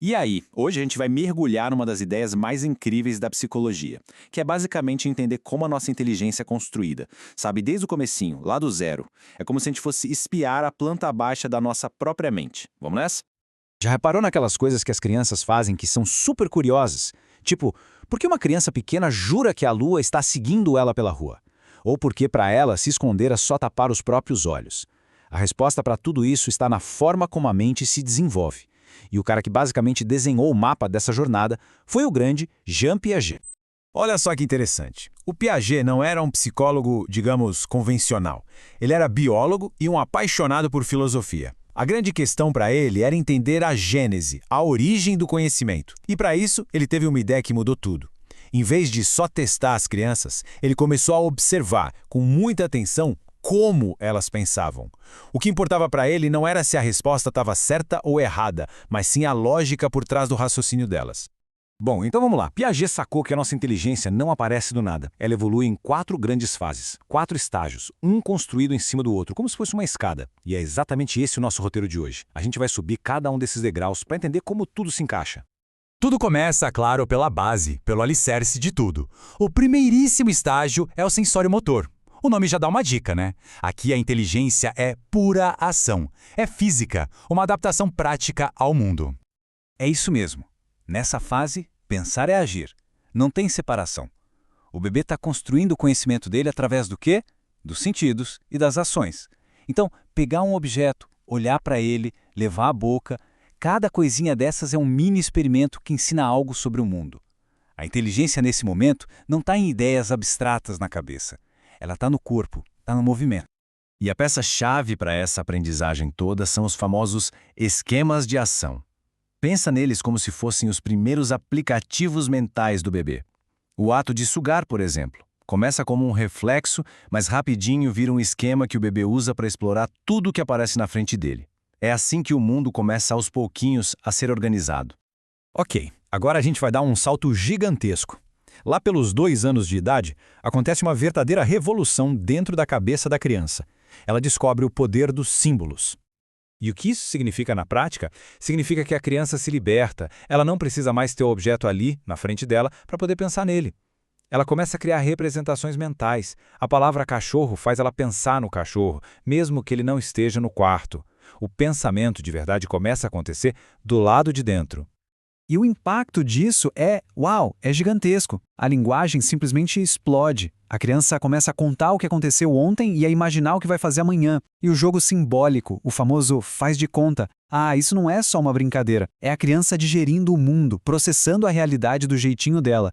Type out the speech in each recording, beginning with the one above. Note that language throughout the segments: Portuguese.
E aí, hoje a gente vai mergulhar numa das ideias mais incríveis da psicologia, que é basicamente entender como a nossa inteligência é construída, sabe, desde o comecinho, lá do zero. É como se a gente fosse espiar a planta baixa da nossa própria mente. Vamos nessa? Já reparou naquelas coisas que as crianças fazem que são super curiosas? Tipo, por que uma criança pequena jura que a lua está seguindo ela pela rua? Ou por que para ela se esconder é só tapar os próprios olhos? A resposta para tudo isso está na forma como a mente se desenvolve. E o cara que basicamente desenhou o mapa dessa jornada foi o grande Jean Piaget. Olha só que interessante. O Piaget não era um psicólogo, digamos, convencional. Ele era biólogo e um apaixonado por filosofia. A grande questão para ele era entender a gênese, a origem do conhecimento. E para isso, ele teve uma ideia que mudou tudo. Em vez de só testar as crianças, ele começou a observar, com muita atenção, como elas pensavam. O que importava para ele não era se a resposta estava certa ou errada, mas sim a lógica por trás do raciocínio delas. Bom, então vamos lá. Piaget sacou que a nossa inteligência não aparece do nada. Ela evolui em 4 grandes fases, 4 estágios, um construído em cima do outro, como se fosse uma escada. E é exatamente esse o nosso roteiro de hoje. A gente vai subir cada um desses degraus para entender como tudo se encaixa. Tudo começa, claro, pela base, pelo alicerce de tudo. O primeiríssimo estágio é o sensório motor. O nome já dá uma dica, né? Aqui a inteligência é pura ação. É física, uma adaptação prática ao mundo. É isso mesmo. Nessa fase, pensar é agir. Não tem separação. O bebê está construindo o conhecimento dele através do quê? Dos sentidos e das ações. Então, pegar um objeto, olhar para ele, levar à boca, cada coisinha dessas é um mini experimento que ensina algo sobre o mundo. A inteligência nesse momento não está em ideias abstratas na cabeça. Ela está no corpo, está no movimento. E a peça-chave para essa aprendizagem toda são os famosos esquemas de ação. Pensa neles como se fossem os primeiros aplicativos mentais do bebê. O ato de sugar, por exemplo, começa como um reflexo, mas rapidinho vira um esquema que o bebê usa para explorar tudo que aparece na frente dele. É assim que o mundo começa aos pouquinhos a ser organizado. Ok, agora a gente vai dar um salto gigantesco. Lá pelos 2 anos de idade, acontece uma verdadeira revolução dentro da cabeça da criança. Ela descobre o poder dos símbolos. E o que isso significa na prática? Significa que a criança se liberta, ela não precisa mais ter o objeto ali, na frente dela, para poder pensar nele. Ela começa a criar representações mentais. A palavra cachorro faz ela pensar no cachorro, mesmo que ele não esteja no quarto. O pensamento de verdade começa a acontecer do lado de dentro. E o impacto disso é gigantesco. A linguagem simplesmente explode. A criança começa a contar o que aconteceu ontem e a imaginar o que vai fazer amanhã. E o jogo simbólico, o famoso faz de conta. Isso não é só uma brincadeira. É a criança digerindo o mundo, processando a realidade do jeitinho dela.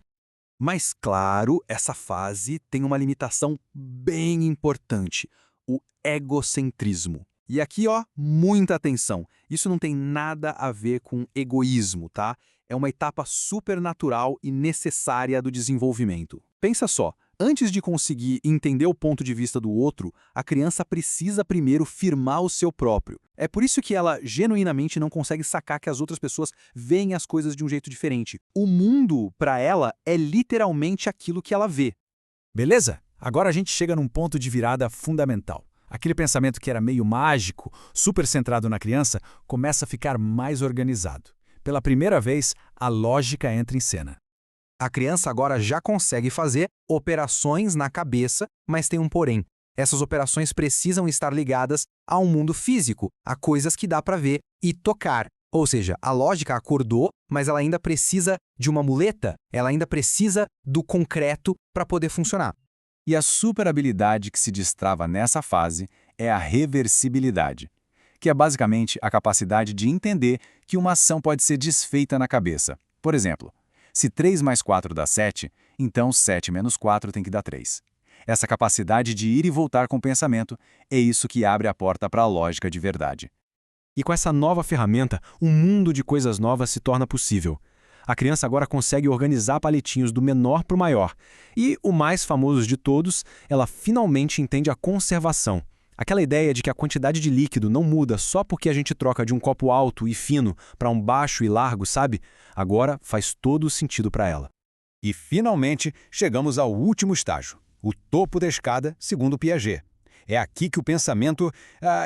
Mas, claro, essa fase tem uma limitação bem importante: o egocentrismo. E aqui, muita atenção. Isso não tem nada a ver com egoísmo, tá? É uma etapa supernatural e necessária do desenvolvimento. Pensa só, antes de conseguir entender o ponto de vista do outro, a criança precisa primeiro firmar o seu próprio. É por isso que ela genuinamente não consegue sacar que as outras pessoas veem as coisas de um jeito diferente. O mundo, para ela, é literalmente aquilo que ela vê. Beleza? Agora a gente chega num ponto de virada fundamental. Aquele pensamento que era meio mágico, super centrado na criança, começa a ficar mais organizado. Pela primeira vez, a lógica entra em cena. A criança agora já consegue fazer operações na cabeça, mas tem um porém. Essas operações precisam estar ligadas ao mundo físico, a coisas que dá para ver e tocar. Ou seja, a lógica acordou, mas ela ainda precisa de uma muleta, ela ainda precisa do concreto para poder funcionar. E a super habilidade que se destrava nessa fase é a reversibilidade, que é basicamente a capacidade de entender que uma ação pode ser desfeita na cabeça. Por exemplo, se 3 mais 4 dá 7, então 7 menos 4 tem que dar 3. Essa capacidade de ir e voltar com o pensamento é isso que abre a porta para a lógica de verdade. E com essa nova ferramenta, um mundo de coisas novas se torna possível. A criança agora consegue organizar palitinhos do menor para o maior. E, o mais famoso de todos, ela finalmente entende a conservação. Aquela ideia de que a quantidade de líquido não muda só porque a gente troca de um copo alto e fino para um baixo e largo, sabe? Agora faz todo o sentido para ela. E, finalmente, chegamos ao último estágio, o topo da escada, segundo Piaget. É aqui que o pensamento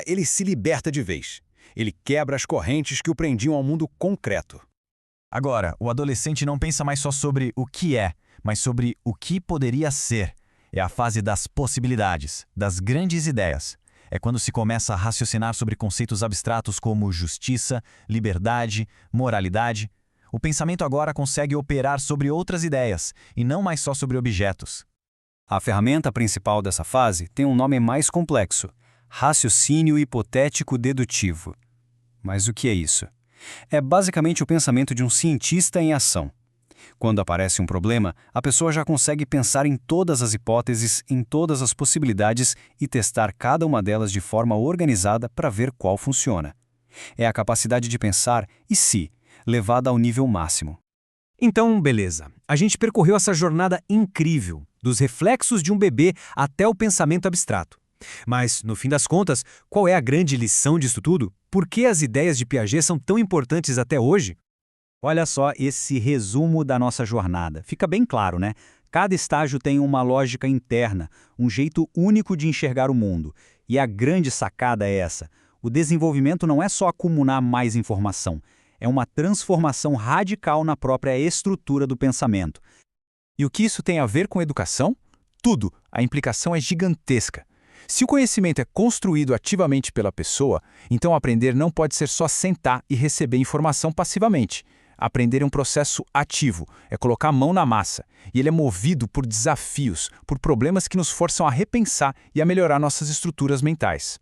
ele se liberta de vez. Ele quebra as correntes que o prendiam ao mundo concreto. Agora, o adolescente não pensa mais só sobre o que é, mas sobre o que poderia ser. É a fase das possibilidades, das grandes ideias. É quando se começa a raciocinar sobre conceitos abstratos como justiça, liberdade, moralidade. O pensamento agora consegue operar sobre outras ideias, e não mais só sobre objetos. A ferramenta principal dessa fase tem um nome mais complexo: raciocínio hipotético dedutivo. Mas o que é isso? É basicamente o pensamento de um cientista em ação. Quando aparece um problema, a pessoa já consegue pensar em todas as hipóteses, em todas as possibilidades e testar cada uma delas de forma organizada para ver qual funciona. É a capacidade de pensar "e se", levada ao nível máximo. Então, beleza. A gente percorreu essa jornada incrível, dos reflexos de um bebê até o pensamento abstrato. Mas, no fim das contas, qual é a grande lição disso tudo? Por que as ideias de Piaget são tão importantes até hoje? Olha só esse resumo da nossa jornada. Fica bem claro, né? Cada estágio tem uma lógica interna, um jeito único de enxergar o mundo. E a grande sacada é essa: o desenvolvimento não é só acumular mais informação, é uma transformação radical na própria estrutura do pensamento. E o que isso tem a ver com educação? Tudo. A implicação é gigantesca. Se o conhecimento é construído ativamente pela pessoa, então aprender não pode ser só sentar e receber informação passivamente. Aprender é um processo ativo, é colocar a mão na massa, e ele é movido por desafios, por problemas que nos forçam a repensar e a melhorar nossas estruturas mentais.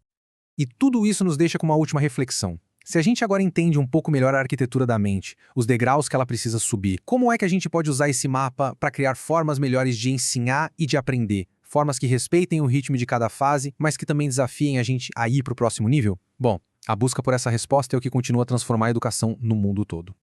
E tudo isso nos deixa com uma última reflexão. Se a gente agora entende um pouco melhor a arquitetura da mente, os degraus que ela precisa subir, como é que a gente pode usar esse mapa para criar formas melhores de ensinar e de aprender? Formas que respeitem o ritmo de cada fase, mas que também desafiem a gente a ir para o próximo nível? Bom, a busca por essa resposta é o que continua a transformar a educação no mundo todo.